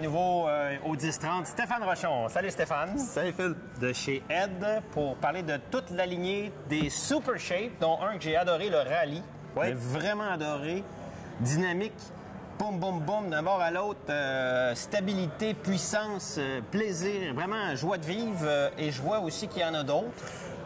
à nouveau au 10-30 Stéphane Rochon. Salut Stéphane. Salut Phil. De chez Ed pour parler de toute la lignée des Super Shape, dont un que j'ai adoré, le rallye. Oui. J'ai vraiment adoré. Dynamique, boum, boum, boum, d'un bord à l'autre. Stabilité, puissance, plaisir, vraiment joie de vivre. Et je vois aussi qu'il y en a d'autres.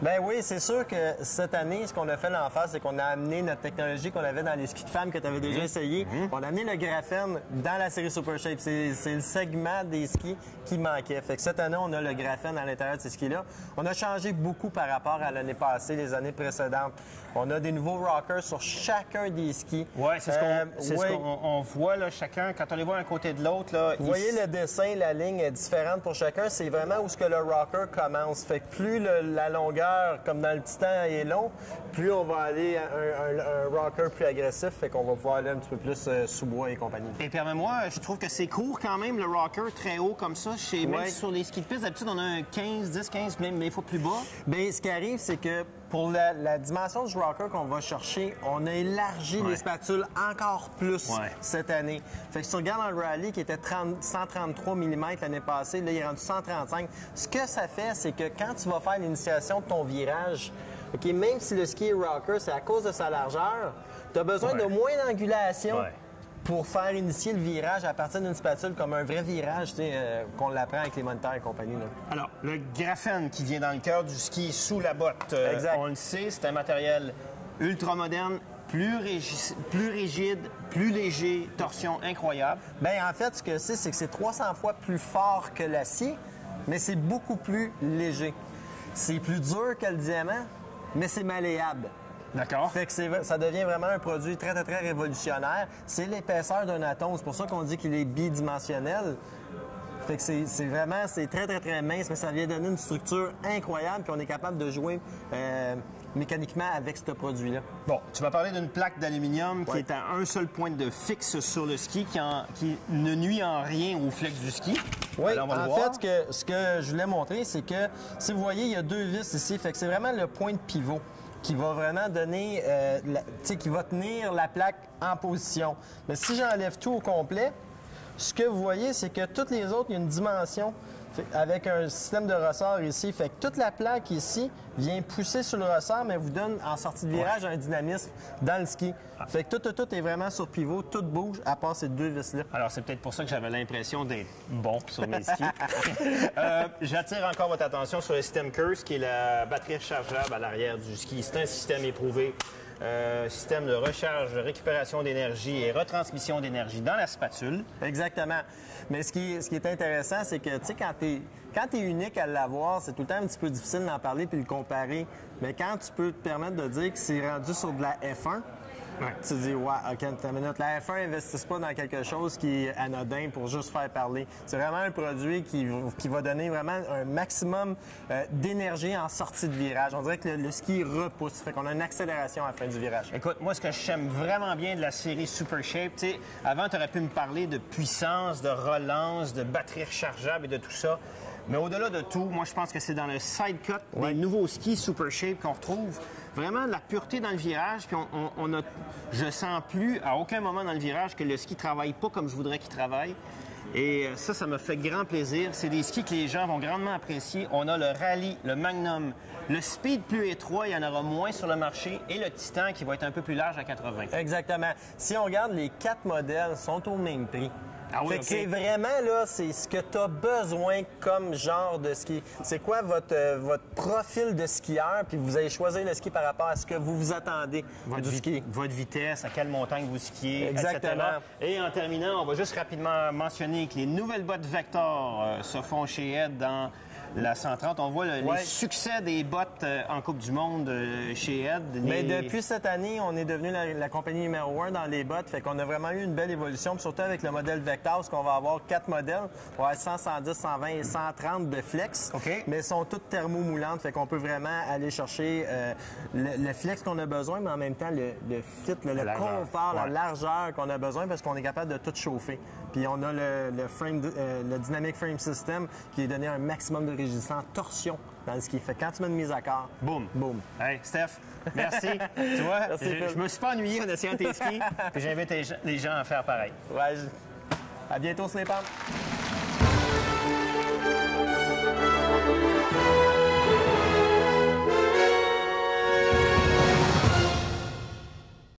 Ben oui, c'est sûr que cette année, ce qu'on a fait l'emphase, c'est qu'on a amené notre technologie qu'on avait dans les skis de femmes que tu avais déjà essayé. On a amené le graphène dans la série Super Shape. C'est le segment des skis qui manquait. Fait que cette année, on a le graphène à l'intérieur de ces skis-là. On a changé beaucoup par rapport à l'année passée, les années précédentes. On a des nouveaux rockers sur chacun des skis. Oui, c'est ce qu'on voit, là, chacun, quand on les voit un côté de l'autre. Là, vous voyez le dessin, la ligne est différente pour chacun. C'est vraiment où ce que le rocker commence. Fait que plus la longueur, comme dans le Titan, est long, plus on va aller à un rocker plus agressif. Fait qu'on va pouvoir aller un petit peu plus sous bois et compagnie. Et permets-moi, je trouve que c'est court quand même, le rocker, très haut comme ça. Même sur les skis de piste, d'habitude, on a un 15, 10, 15, même des fois plus bas. Bien, ce qui arrive, c'est que pour la dimension du rocker qu'on va chercher, on a élargi les spatules encore plus cette année. Fait que si tu regardes dans le rallye qui était 133 mm l'année passée, là, il est rendu 135. Ce que ça fait, c'est que quand tu vas faire l'initiation de ton virage, OK, même si le ski est rocker, c'est à cause de sa largeur, tu as besoin de moins d'angulation pour faire initier le virage à partir d'une spatule comme un vrai virage, qu'on l'apprend avec les moniteurs et compagnie. Là. Alors, le graphène qui vient dans le cœur du ski sous la botte, on le sait, c'est un matériel ultra moderne, plus rigide, plus léger, torsion incroyable. Bien, en fait, ce que c'est que c'est 300 fois plus fort que l'acier, mais c'est beaucoup plus léger. C'est plus dur que le diamant, mais c'est malléable. D'accord. Fait que ça devient vraiment un produit très, très, très révolutionnaire. C'est l'épaisseur d'un atome. C'est pour ça qu'on dit qu'il est bidimensionnel. Fait que c'est vraiment, c'est très, très, très mince, mais ça vient donner une structure incroyable, puis on est capable de jouer mécaniquement avec ce produit-là. Bon, tu m'as parlé d'une plaque d'aluminium qui est à un seul point de fixe sur le ski, qui ne nuit en rien au flex du ski. Oui, alors, en fait, ce que je voulais montrer, c'est que, si vous voyez, il y a deux vis ici, fait que c'est vraiment le point de pivot qui va vraiment donner, qui va tenir la plaque en position. Mais si j'enlève tout au complet, ce que vous voyez, c'est que toutes les autres, il y a une dimension avec un système de ressort ici. Fait que toute la plaque ici vient pousser sur le ressort, mais vous donne en sortie de virage un dynamisme dans le ski. Fait que tout est vraiment sur pivot, tout bouge à part ces deux vis-là. Alors, c'est peut-être pour ça que j'avais l'impression d'être bon sur mes skis. J'attire encore votre attention sur le système Curse, qui est la batterie rechargeable à l'arrière du ski. C'est un système éprouvé. Système de recharge, de récupération d'énergie et retransmission d'énergie dans la spatule. Exactement. Mais ce qui est intéressant, c'est que, tu sais, quand tu es unique à l'avoir, c'est tout le temps un petit peu difficile d'en parler puis de le comparer. Mais quand tu peux te permettre de dire que c'est rendu sur de la F1, tu te dis, ouais, OK, une minute. La F1 n'investisse pas dans quelque chose qui est anodin pour juste faire parler. C'est vraiment un produit qui va donner vraiment un maximum d'énergie en sortie de virage. On dirait que le ski repousse. Fait qu'on a une accélération à la fin du virage. Écoute, moi, ce que j'aime vraiment bien de la série Super Shape, tu sais, avant, tu aurais pu me parler de puissance, de relance, de batterie rechargeable et de tout ça. Mais au-delà de tout, moi, je pense que c'est dans le side cut des nouveaux skis Super Shape qu'on retrouve vraiment de la pureté dans le virage. Puis je sens plus à aucun moment dans le virage que le ski travaille pas comme je voudrais qu'il travaille. Et ça me fait grand plaisir. C'est des skis que les gens vont grandement apprécier. On a le Rally, le Magnum, le Speed plus étroit, il y en aura moins sur le marché, et le Titan qui va être un peu plus large à 80. Exactement. Si on regarde, les 4 modèles sont au même prix. Ah oui, c'est vraiment, là, c'est ce que tu as besoin comme genre de ski. C'est quoi votre profil de skieur, puis vous allez choisir le ski par rapport à ce que vous vous attendez du ski. Votre vitesse, à quelle montagne vous skiez, exactement. etc. Et en terminant, on va juste rapidement mentionner que les nouvelles bottes Vector se font chez Ed dans la 130. On voit les succès des bottes en Coupe du Monde chez Ed. Mais depuis cette année, on est devenu la compagnie numéro 1 dans les bottes. Fait qu'on a vraiment eu une belle évolution. Puis surtout avec le modèle Vector, parce qu'on va avoir 4 modèles. On va avoir 100, 110, 120 et 130 de flex. Mais elles sont toutes thermomoulantes. Fait qu'on peut vraiment aller chercher le flex qu'on a besoin, mais en même temps le fit, le confort, la largeur qu'on a besoin, parce qu'on est capable de tout chauffer. Puis on a le Dynamic Frame System qui est donné un maximum de résistance, torsion dans le ski. Fait quand tu mets une mise à corps, boum. Boum. Hey, Steph, merci. Tu vois, je me suis pas ennuyé en essayant tes skis, puis j'invite les gens à faire pareil. Ouais, à bientôt sur les pentes. Bye!